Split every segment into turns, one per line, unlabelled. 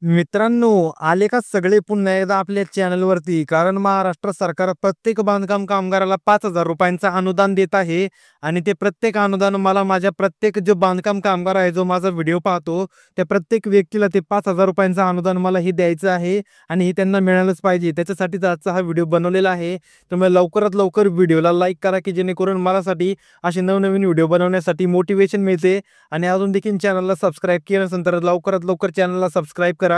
मित्रांनो, आले का सगळे पुन्हा एकदा आपल्या चॅनलवरती. कारण महाराष्ट्र सरकार प्रत्येक बांधकाम कामगाराला ₹5,000 अनुदान देत आहे आणि ते प्रत्येक अनुदान मला माझ्या प्रत्येक जो बांधकाम कामगार आहे, जो माझा व्हिडिओ पाहतो, त्या प्रत्येक व्यक्तीला ते ₹5,000 अनुदान मला हे द्यायचं आहे आणि हे त्यांना मिळालंच पाहिजे. त्याच्यासाठीच आजचा हा व्हिडिओ बनवलेला आहे. त्यामुळे लवकरात लवकर व्हिडिओला लाईक करा, की जेणेकरून मलासाठी असे नवनवीन व्हिडिओ बनवण्यासाठी मोटिवेशन मिळते. आणि अजून देखील चॅनलला सबस्क्राईब केलं नसेल तर लवकरात लवकर चॅनलला सबस्क्राईब करा,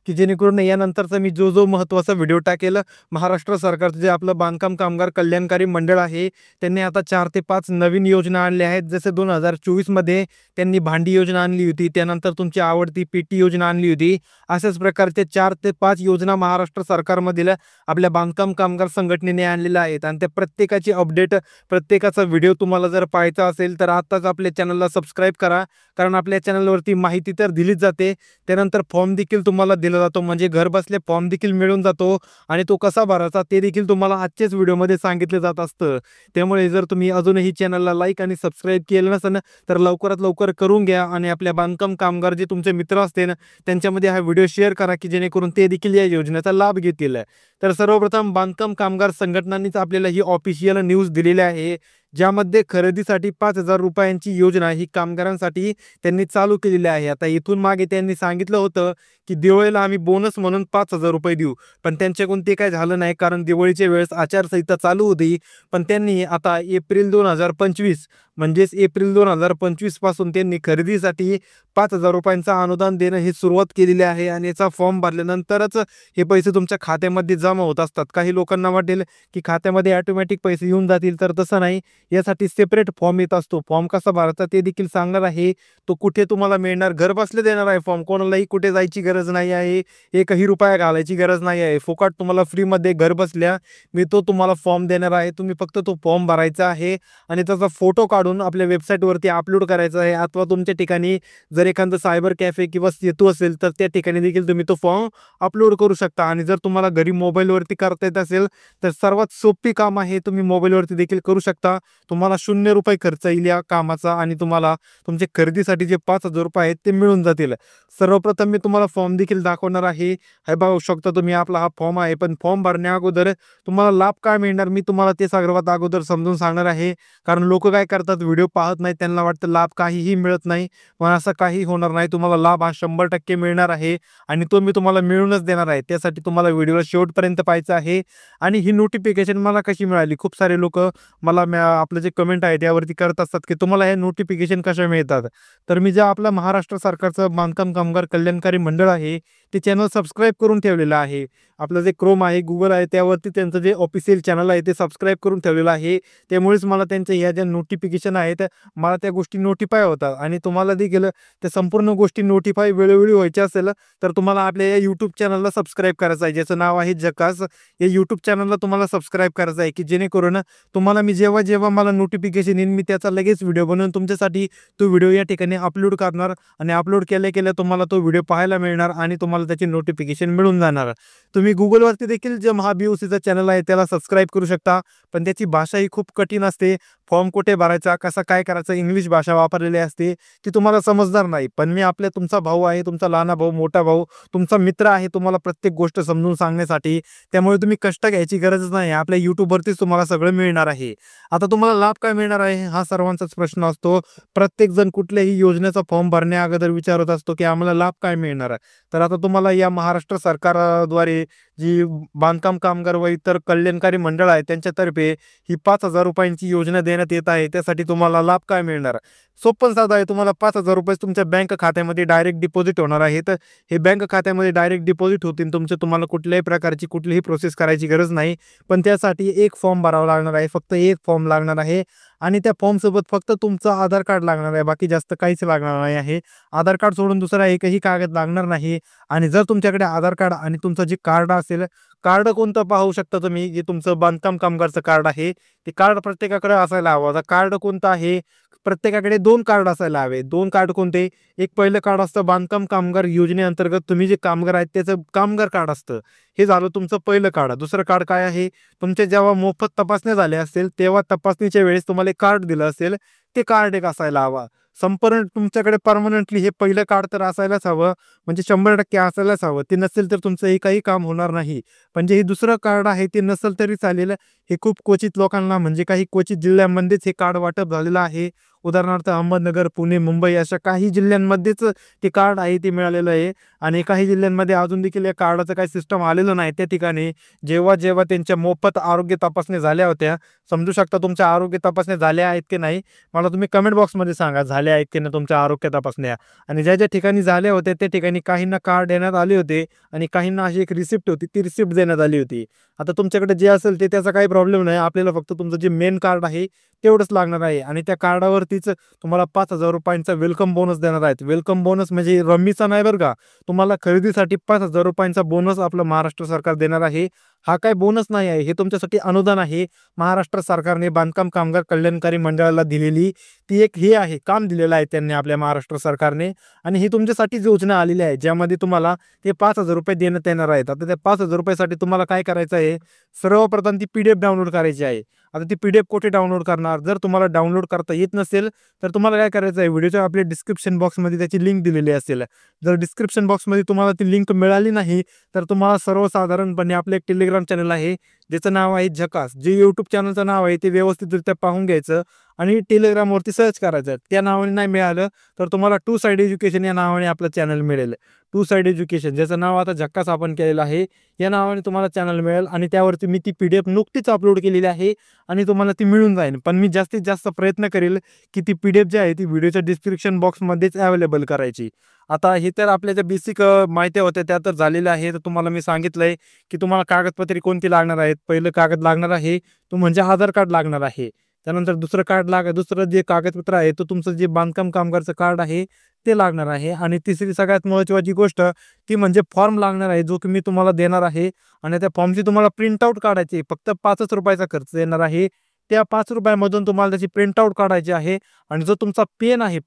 की जेणेकरून यानंतरचा मी जो महत्त्वाचा व्हिडिओ टाकेल, महाराष्ट्र सरकारचं जे आपलं बांधकाम कामगार कल्याणकारी मंडळ आहे, त्यांनी आता 4 ते 5 नवीन योजना आणल्या आहेत. जसे 2024 मध्ये त्यांनी भांडी योजना आणली होती, त्यानंतर तुमची आवडती पेटी योजना आणली होती. अशाच प्रकारचे 4 ते 5 योजना महाराष्ट्र सरकारमधील आपल्या बांधकाम कामगार संघटनेने आणलेल्या आहेत आणि त्या प्रत्येकाची अपडेट, प्रत्येकाचा व्हिडिओ तुम्हाला जर पाहायचा असेल तर आत्ताच आपल्या चॅनलला सबस्क्राईब करा. कारण आपल्या चॅनलवरती माहिती तर दिलीच जाते, त्यानंतर फॉर्म देखील तुम्हाला दिला जातो. म्हणजे घर बसल्या फॉर्म देखील मिळून जातो आणि तो कसा भरायचा ते देखील तुम्हाला आजच्याच व्हिडिओमध्ये सांगितलं जात असतं. त्यामुळे जर तुम्ही अजूनही चॅनलला लाईक आणि सबस्क्राईब केलं नसेल तर लवकरात लवकर करून घ्या आणि आपल्या बांधकाम कामगार जे तुमचे मित्र असतील त्यांच्यामध्ये हा व्हिडिओ शेअर करा, की जेणेकरून ते देखील या योजनेचा लाभ घेतील. तर सर्वप्रथम बांधकाम कामगार संघटनांनीच आपल्याला ही ऑफिशियल न्यूज दिलेली आहे, ज्यामध्ये खरेदीसाठी ₹5,000 योजना ही कामगारांसाठी त्यांनी चालू केलेली आहे. आता इथून मागे त्यांनी सांगितलं होतं, की दिवाळीला आम्ही बोनस म्हणून ₹5,000 देऊ. पण त्यांच्याकडून ते काय झालं नाही, कारण दिवाळीच्या वेळेस आचारसंहिता चालू होती. पण त्यांनी आता एप्रिल 2025 म्हणजेच एप्रिल 2025 पासून त्यांनी खरेदीसाठी ₹5,000 अनुदान देणं ही सुरुवात केलेली आहे आणि याचा फॉर्म भरल्यानंतरच हे पैसे तुमच्या खात्यामध्ये जमा होत असतात. काही लोकांना वाटेल, की खात्यामध्ये ऑटोमॅटिक पैसे येऊन जातील, तर तसं नाही. यासाठी सेपरेट फॉर्म येत असतो. फॉर्म कसा भरायचा ते देखील सांगणार आहे. तो कुठे तुम्हाला मिळणार, घरबसल्या देणार आहे फॉर्म. कोणालाही कुठे जायची गरज नाही आहे. एकही रुपया घालायची गरज नाही आहे. फुकट तुम्हाला फ्रीमध्ये घरबसल्या मी तो तुम्हाला फॉर्म देणार आहे. तुम्ही फक्त तो फॉर्म भरायचा आहे आणि त्याचा फोटो काढून आपल्या वेबसाईटवरती अपलोड करायचा आहे. अथवा तुमच्या ठिकाणी जर एखादं सायबर कॅफे किंवा सेतू असेल तर त्या ठिकाणी देखील तुम्ही तो फॉर्म अपलोड करू शकता. आणि जर तुम्हाला घरी मोबाईलवरती करता येत असेल तर सर्वात सोपी काम आहे, तुम्ही मोबाईलवरती देखील करू शकता. तुम्हाला ₹0 खर्च येईल या कामाचा आणि तुम्हाला तुमच्या खरेदीसाठी जे ₹5,000 आहेत ते मिळून जातील. सर्वप्रथम मी तुम्हाला फॉर्म देखील दाखवणार आहे. हे बघू शकता तुम्ही, आपला हा फॉर्म आहे. पण फॉर्म भरण्या अगोदर तुम्हाला लाभ काय मिळणार मी तुम्हाला ते सर्वात अगोदर समजून सांगणार आहे. कारण लोक काय करतात, व्हिडिओ पाहत नाही, त्यांना वाटतं लाभ काहीही मिळत नाही. पण असं काही होणार नाही. तुम्हाला लाभ हा 100% मिळणार आहे आणि तो मी तुम्हाला मिळूनच देणार आहे. त्यासाठी तुम्हाला व्हिडिओला शेवटपर्यंत पाहायचं आहे. आणि ही नोटिफिकेशन मला कशी मिळाली, खूप सारे लोक मला आपलं जे कमेंट आहे त्यावरती करत असतात, की तुम्हाला हे नोटिफिकेशन कशा मिळतात. तर मी जे आपलं महाराष्ट्र सरकारचं बांधकाम कामगार कल्याणकारी मंडळ आहे ते चॅनल सबस्क्राईब करून ठेवलेलं आहे. आपलं जे क्रोम आहे, गुगल आहे, त्यावरती त्यांचं जे ऑफिशियल चॅनल आहे ते सबस्क्राईब करून ठेवलेलं आहे. त्यामुळेच मला त्यांच्या ह्या ज्या नोटिफिकेशन आहेत मला त्या गोष्टी नोटिफाय होतात. आणि तुम्हाला देखील त्या संपूर्ण गोष्टी नोटिफाय वेळोवेळी व्हायच्या असेल तर तुम्हाला आपल्या या यूट्यूब चॅनलला सबस्क्राईब करायचं आहे, ज्याचं नाव आहे जकास. या यूट्यूब चॅनलला तुम्हाला सबस्क्राईब करायचं आहे, की जेणेकरून तुम्हाला मी जेव्हा जेव्हा मला नोटिफिकेशन येईल मी त्याचा लगेच व्हिडिओ बनवून तुमच्यासाठी तो व्हिडिओ या ठिकाणी अपलोड करणार आणि अपलोड केल्या केल्या तुम्हाला तो व्हिडिओ पाहायला मिळणार आणि तुम्हाला त्याची नोटिफिकेशन मिळून जाणार. तुम्ही गुगलवरती देखील जे महाबीओसीचा चॅनल आहे त्याला सबस्क्राईब करू शकता. पण त्याची भाषा ही खूप कठीण असते. फॉर्म कुठे भरायचा, कसा काय करायचा, इंग्लिश भाषा वापरलेली असते, ती तुम्हाला समजणार नाही. पण मी आपल्या तुमचा भाऊ आहे, तुमचा लहान भाऊ, मोठा भाऊ, तुमचा मित्र आहे तुम्हाला प्रत्येक गोष्ट समजून सांगण्यासाठी. त्यामुळे तुम्ही कष्ट घ्यायची गरजच नाही. आपल्या यूट्यूबवरतीच तुम्हाला सगळं मिळणार आहे. आता तुम्हाला लाभ काय मिळणार आहे हा सर्वांचाच प्रश्न असतो. प्रत्येक जण कुठल्याही योजनेचा फॉर्म भरण्या अगोदर विचारत असतो, की आम्हाला लाभ काय मिळणार आहे. तर आता तुम्हाला या महाराष्ट्र सरकारद्वारे जी बांधकाम कामगार व इतर कल्याणकारी मंडळ आहे त्यांच्यातर्फे ही ₹5,000 योजना देण्यात येत आहे. त्यासाठी तुम्हाला लाभ काय मिळणार, सोपं साधं आहे. तुम्हाला ₹5,000 तुमच्या बँक खात्यामध्ये डायरेक्ट डिपॉझिट होणार आहेत. हे बँक खात्यामध्ये डायरेक्ट डिपॉझिट होतील तुमचे. तुम्हाला कुठल्याही प्रकारची कुठलीही प्रोसेस करायची गरज नाही. पण त्यासाठी एक फॉर्म भरावा लागणार आहे, फक्त एक फॉर्म लागणार आहे. आणि त्या फॉर्मसोबत फक्त तुमचं आधार कार्ड लागणार आहे, बाकी जास्त काहीच लागणार नाही आहे. आधार कार्ड सोडून दुसरा एकही कागद लागणार नाही. आणि जर तुमच्याकडे आधार कार्ड आणि तुमचं जे कार्ड असेल, कार्ड कोणतं पाहू शकता तुम्ही, जे तुमचं बांधकाम कामगारचं कार्ड आहे ते कार्ड प्रत्येकाकडे असायला हवं. आता कार्ड कोणतं आहे, प्रत्येकाकडे 2 कार्ड असायला हवे. 2 कार्ड कोणते, एक पहिलं कार्ड असतं बांधकाम कामगार योजनेअंतर्गत तुम्ही जे कामगार आहेत त्याचं कामगार कार्ड असतं. हे झालं तुमचं पहिलं कार्ड. दुसरं कार्ड काय आहे, तुमच्या जेव्हा मोफत तपासण्या झाल्या असतील तेव्हा तपासणीच्या वेळेस तुम्हाला एक कार्ड दिलं असेल, ते कार्ड एक असायला हवा. संपूर्ण तुमच्याकडे परमनंटली हे पहिलं कार्ड तर असायलाच हवं, म्हणजे 100% असायलाच हवं. ते नसेल तर तुमचं एकही काम होणार नाही. पण जे हे दुसरं कार्ड आहे ते नसेल तरी चालेल. हे खूप क्वचित लोकांना म्हणजे काही क्वचित जिल्ह्यांमध्येच हे कार्ड वाटप झालेलं आहे. उदाहरणार्थ अहमदनगर, पुणे, मुंबई अशा काही जिल्ह्यांमध्येच ते कार्ड आहे ते मिळालेलं आहे. आणि काही जिल्ह्यांमध्ये अजून देखील या कार्डाचं काही सिस्टम आलेलं नाही. त्या ठिकाणी जेव्हा त्यांच्या मोफत आरोग्य तपासण्या झाल्या होत्या, समजू शकता तुमच्या आरोग्य तपासण्या झाल्या आहेत की नाही? मला तुम्ही कमेंट बॉक्समध्ये सांगा, झाल्या आहेत की नाही तुमच्या आरोग्य तपासण्या? आणि ज्या ठिकाणी झाल्या होत्या त्या ठिकाणी काहींना कार्ड देण्यात आले होते आणि काहींना अशी एक रिसिप्ट होती, ती रिसिप्ट देण्यात आली होती. आता तुमच्याकडे जे असेल ते त्याचा काही प्रॉब्लेम नाही. आपल्याला फक्त तुमचं जे मेन कार्ड आहे तेवढंच लागणार आहे आणि त्या कार्डावरतीच तुम्हाला ₹5,000 वेलकम बोनस देणार आहेत. वेलकम बोनस म्हणजे रम्मीचा नाही बरं का. तुम्हाला खरेदीसाठी ₹5,000 बोनस आपलं महाराष्ट्र सरकार देणार आहे. हा काही बोनस नाही आहे, हे तुमच्यासाठी अनुदान आहे. महाराष्ट्र सरकारने बांधकाम कामगार कल्याणकारी मंडळाला दिलेली ती एक हे आहे, काम दिलेलं आहे त्यांनी आपल्या महाराष्ट्र सरकारने आणि ही तुमच्यासाठीच योजना आलेली आहे, ज्यामध्ये तुम्हाला ते ₹5,000 देण्यात येणार आहेत. आता त्या ₹5,000 साठी तुम्हाला काय करायचं आहे, सर्वप्रथम ती PDF डाउनलोड करायची आहे. आता ती PDF कुठे डाउनलोड करणार? जर तुम्हाला डाउनलोड करता येत नसेल, तर तुम्हाला काय करायचं आहे, व्हिडिओच्या आपल्या डिस्क्रिप्शन बॉक्समध्ये त्याची लिंक दिलेली असेल. जर डिस्क्रिप्शन बॉक्समध्ये तुम्हाला ती लिंक मिळाली नाही, तर तुम्हाला सर्वसाधारणपणे आपलं एक टेलिग्राम चॅनल आहे, ज्याचं नाव आहे झकास. जे YouTube चॅनलचं नाव आहे ते व्यवस्थितरित्या पाहून घ्यायचं आणि टेलिग्रामवरती सर्च करायचं. त्या नावाने नाही मिळालं, तर तुम्हाला टू साइड एज्युकेशन या नावाने आपलं चॅनल मिळेल. टू साइड एज्युकेशन ज्याचं नाव आता झकास आपण केलेलं आहे, या नावाने तुम्हाला चॅनल मिळेल आणि त्यावरती मी ती PDF नुकतीच अपलोड केलेली आहे आणि तुम्हाला ती मिळून जाईल. पण मी जास्तीत जास्त प्रयत्न करेल की ती PDF जी आहे ती व्हिडिओच्या डिस्क्रिप्शन बॉक्समध्येच अवेलेबल करायची. आता हे तर आपल्या ज्या बेसिक माहित्या होत्या त्या तर झालेल्या आहे. तर तुम्हाला मी सांगितलंय की तुम्हाला कागदपत्रे कोणती लागणार आहेत. पहिलं कागद लागणार आहे तो म्हणजे आधार कार्ड लागणार आहे. त्यानंतर दुसरं जे कागदपत्र आहे तो तुमचं जे बांधकाम कामगारचं कार्ड आहे ते लागणार आहे आणि तिसरी सगळ्यात महत्त्वाची गोष्ट ती म्हणजे फॉर्म लागणार आहे, जो की मी तुम्हाला देणार आहे आणि त्या फॉर्मची तुम्हाला प्रिंट आउट काढायची. फक्त ₹5च खर्च येणार आहे. त्या ₹5 मधून तुम्हाला त्याची प्रिंट आउट काढायची आहे आणि जो तुमचा पेन आहे,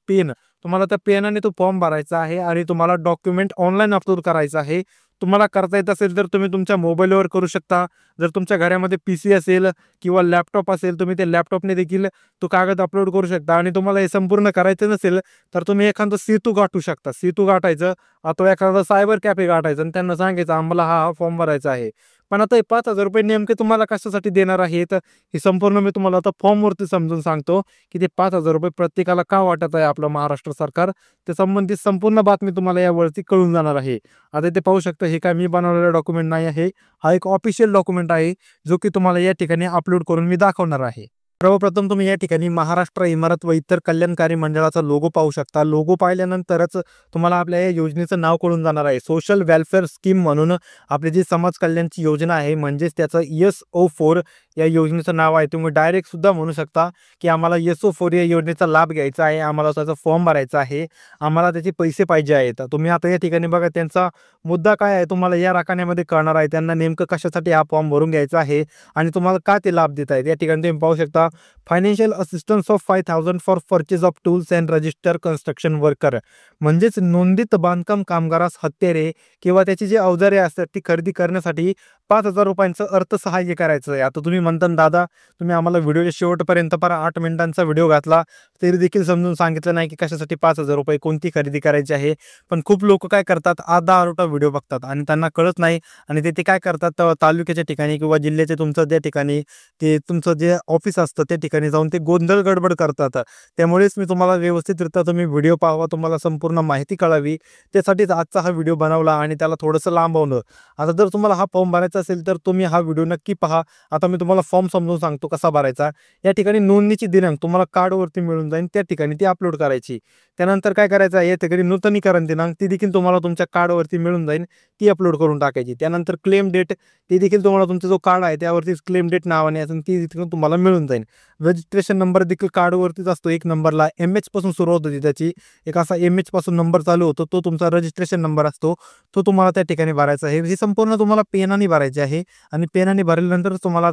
तुम्हाला त्या पेनाने तो फॉर्म भरायचा आहे आणि तुम्हाला डॉक्युमेंट ऑनलाईन अपलोड करायचं आहे. तुम्हाला करता येत असेल तर तुम्ही तुमच्या मोबाईलवर करू शकता. जर तुमच्या घरामध्ये PC असेल किंवा लॅपटॉप असेल, तुम्ही त्या लॅपटॉपने देखील तो कागद अपलोड करू शकता आणि तुम्हाला हे संपूर्ण करायचं नसेल, तर तुम्ही एखादं सेतू गाठू शकता. सेतू गाठायचं अथवा एखादा सायबर कॅफे गाठायचं आणि त्यांना सांगायचं आम्हाला हा फॉर्म भरायचा आहे. पण आता हे ₹5,000 नेमके तुम्हाला कशासाठी देणार आहेत, हे संपूर्ण मी तुम्हाला आता फॉर्मवरती समजून सांगतो, की ते ₹5,000 प्रत्येकाला का वाटत आहे आपलं महाराष्ट्र सरकार. त्या संबंधित संपूर्ण बातमी तुम्हाला यावरती कळून जाणार आहे. आता इथे पाहू शकता हे काय मी बनवलेला डॉक्युमेंट नाही आहे. हा एक ऑफिशियल डॉक्युमेंट आहे, जो की तुम्हाला या ठिकाणी अपलोड करून मी दाखवणार आहे. सर्वप्रथम तुम्ही या ठिकाणी महाराष्ट्र इमारत व इतर कल्याणकारी मंडळाचा लोगो पाहू शकता. लोगो पाहिल्यानंतरच तुम्हाला आपल्या या योजनेचं नाव कळून जाणार आहे. सोशल वेलफेअर स्कीम म्हणून आपली जी समाज कल्याणची योजना आहे, म्हणजेच त्याचं SO4 या योजनेचं नाव आहे. तुम्ही डायरेक्ट सुद्धा म्हणू शकता की आम्हाला SO4 या योजनेचा लाभ घ्यायचा आहे, आम्हाला त्याचा फॉर्म भरायचा आहे, आम्हाला त्याचे पैसे पाहिजे आहेत. तुम्ही आता या ठिकाणी बघा त्यांचा मुद्दा काय आहे तुम्हाला या राखाण्यामध्ये कळणार आहे. त्यांना नेमकं कशासाठी हा फॉर्म भरून घ्यायचा आहे आणि तुम्हाला का ते लाभ देत आहेत. या ठिकाणी तुम्ही पाहू शकता financial assistance of 5,000 for purchase of tools and register construction worker, म्हणजेच नोंदित बांधकाम कामगारास हत्यारे किंवा त्याची जी अवजारे असतात ती खरेदी करण्यासाठी ₹5,000 अर्थसहाय्य करायचं आहे. आता तुम्ही म्हणता दादा तुम्ही आम्हाला व्हिडिओच्या शेवटपर्यंत 8 मिनिटांचा व्हिडिओ घातला तरी देखील समजून सांगितलं नाही की कशासाठी ₹5,000 कोणती खरेदी करायची आहे. पण खूप लोक काय करतात अर्धा व्हिडिओ बघतात आणि त्यांना कळत नाही आणि ते काय करतात तालुक्याच्या ठिकाणी किंवा जिल्ह्याच्या तुमचं त्या ठिकाणी ते तुमचं जे ऑफिस असतं त्या ठिकाणी जाऊन ते गोंधळ गडबड करतात. त्यामुळेच मी तुम्हाला व्यवस्थितरित्या तुम्ही व्हिडिओ पाहावा, तुम्हाला संपूर्ण माहिती कळावी, त्यासाठीच आजचा हा व्हिडिओ बनवला आणि त्याला थोडंसं लांबवलं. आता जर तुम्हाला हा फॉर्म भरायचा असेल तर तुम्ही हा व्हिडिओ नक्की पहा. आता मी तुम्हाला फॉर्म समजून सांगतो कसा भरायचा. या ठिकाणी नोंदणीची दिनांक तुम्हाला कार्डवरती मिळून जाईल, त्या ठिकाणी ती अपलोड करायची. त्यानंतर काय करायचं आहे, या ठिकाणी नूतनीकरण दिनांक ती देखील तुम्हाला तुमच्या कार्डवरती मिळून जाईल, ती अपलोड करून टाकायची. त्यानंतर क्लेम डेट ती देखील तुम्हाला तुमचा जो कार्ड आहे त्यावरती क्लेम डेट नावाने असेल ती देखील तुम्हाला मिळून जाईल. रजिस्ट्रेशन नंबर देखील कार्डवरतीच असतो. एक नंबरला MH पासून सुरुवात होती त्याची, एक असा MH पासून नंबर चालू होतो, तो तुमचा रजिस्ट्रेशन नंबर असतो, तो तुम्हाला त्या ठिकाणी भरायचा आहे. हे संपूर्ण तुम्हाला पेनाने भरायचे आहे आणि पेनाने भरल्यानंतर तुम्हाला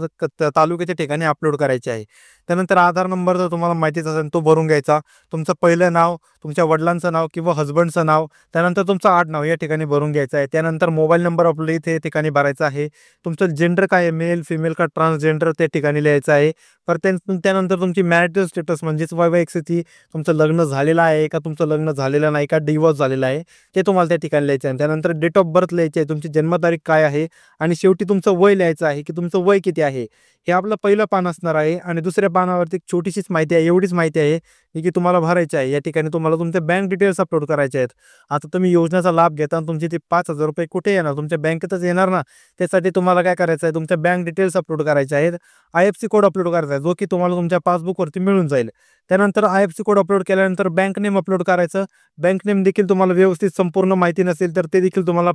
तालुक्याच्या ठिकाणी अपलोड करायचे आहे. त्यानंतर आधार नंबर जर तुम्हाला माहितीच असेल तो भरून घ्यायचा. तुमचं पहिलं नाव, तुमच्या वडिलांचं नाव किंवा हजबंडचं नाव, त्यानंतर तुमचं आडनाव या ठिकाणी भरून घ्यायचं आहे. त्यानंतर मोबाईल नंबर आपल्या इथे ठिकाणी भरायचा आहे. तुमचं जेंडर काय आहे, मेल, फिमेल का ट्रान्सजेंडर त्या ठिकाणी लिहायचं आहे. त्यानंतर तुमची मॅरिटल स्टेटस म्हणजेच वैवाहिक स्थिती, तुमचं लग्न झालेलं आहे का तुमचं लग्न झालेलं नाही का डिव्होर्स झालेला आहे ते तुम्हाला त्या ठिकाणी लिहायचं आहे. त्यानंतर डेट ऑफ बर्थ लिहायची आहे, तुमची जन्मतारीख काय आहे आणि शेवटी तुमचं वय लिहायचं आहे की तुमचं वय किती आहे. हे आपलं पहिलं पान असणार आहे आणि दुसऱ्या पानावरती एक छोटीशीच माहिती आहे, एवढीच माहिती आहे की तुम्हाला भरायची आहे. या ठिकाणी तुम्हाला तुमचे बँक डिटेल्स अपलोड करायचे आहेत. आता तुम्ही योजनेचा लाभ घेता आणि तुमचे ते 5,000 रुपये कुठे येणार? तुमच्या बँकेतच येणार ना. त्यासाठी तुम्हाला काय करायचं आहे, तुमच्या बँक डिटेल्स अपलोड करायचे आहेत. IFSC कोड अपलोड करायचा आहे, जो की तुम्हाला तुमच्या पासबुकवरती मिळून जाईल. त्यानंतर IFSC कोड अपलोड केल्यानंतर बँक नेम अपलोड करायचं. बँक नेम देखील तुम्हाला व्यवस्थित संपूर्ण माहिती नसेल तर ते देखील तुम्हाला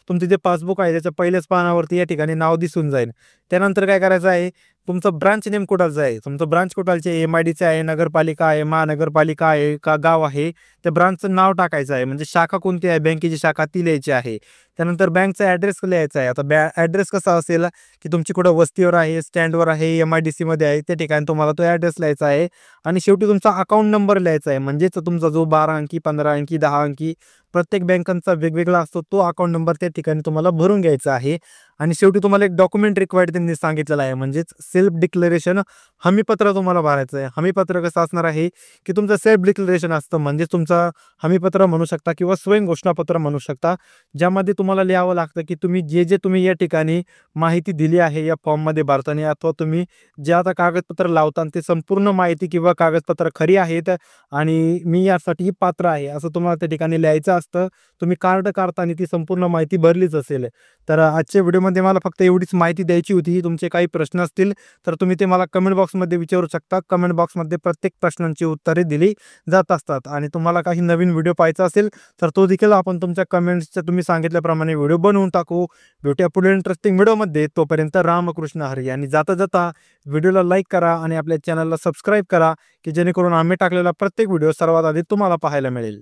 तुमचे जे पासबुक आहे त्याच्या पहिल्याच पानावरती या ठिकाणी नाव दिसून जाईल. त्यानंतर काय करायचं आहे, तुमचं ब्रांच नेम कुठालचं आहे, तुमचं ब्रांच कुठालचे आहे, MIDC आहे, नगरपालिका आहे, महानगरपालिका आहे का गाव आहे, त्या ब्रांचचं नाव टाकायचं आहे. म्हणजे शाखा कोणती आहे, बँकेची शाखा ती लिहायची आहे. त्यानंतर बँकचा ॲड्रेस लिहायचा आहे. आता ॲड्रेस कसा असेल की तुमची कुठं वस्तीवर आहे, स्टँडवर आहे, MIDC मध्ये आहे, त्या ठिकाणी तुम्हाला तो ॲड्रेस लिहायचा आहे. आणि शेवटी तुमचा अकाउंट नंबर लिहायचा आहे. म्हणजेच तुमचा जो 12 अंकी, 15 अंकी, 10 अंकी प्रत्येक बँकांचा वेगवेगळा असतो, तो अकाउंट नंबर त्या ठिकाणी तुम्हाला भरून घ्यायचा आहे. आणि शेवटी तुम्हाला एक डॉक्युमेंट रिक्वायर्ड त्यांनी सांगितलेलं आहे, म्हणजेच सेल्फ डिक्लेरेशन हमीपत्र तुम्हाला भरायचं आहे. हमीपत्र कसं असणार आहे की तुमचं सेल्फ डिक्लेरेशन असतं, म्हणजेच तुमचं हमीपत्र म्हणू शकता किंवा स्वयं घोषणापत्र म्हणू शकता, ज्यामध्ये तुम्हाला लिहावं लागतं की तुम्ही जे तुम्ही या ठिकाणी माहिती दिली आहे या फॉर्ममध्ये भरताना, अथवा तुम्ही जे आता कागदपत्र लावता ते संपूर्ण माहिती किंवा कागदपत्र खरी आहेत आणि मी यासाठी पात्र आहे असं तुम्हाला त्या ठिकाणी लिहायचं असतं. तुम्ही कार्ड काढताना ती संपूर्ण माहिती भरलीच असेल. तर आजच्या व्हिडिओमध्ये मला फक्त एवढीच माहिती द्यायची होती. तुमचे काही प्रश्न असतील तर तुम्ही ते मला कमेंट बॉक्समध्ये विचारू शकता. कमेंट बॉक्समध्ये प्रत्येक प्रश्नांची उत्तरे दिली जात असतात. आणि तुम्हाला काही नवीन व्हिडिओ पाहायचा असेल तर तो देखील आपण तुमच्या कमेंट्सच्या तुम्ही सांगितल्याप्रमाणे व्हिडिओ बनवून टाकू. भेटूया पुढील इंटरेस्टिंग व्हिडिओमध्ये. तोपर्यंत रामकृष्ण हरी. आणि जाता जाता व्हिडिओला लाईक करा आणि आपल्या चॅनलला सबस्क्राईब करा की जेणेकरून आम्ही टाकलेला प्रत्येक व्हिडिओ सर्वात आधी तुम्हाला पाहायला मिळेल.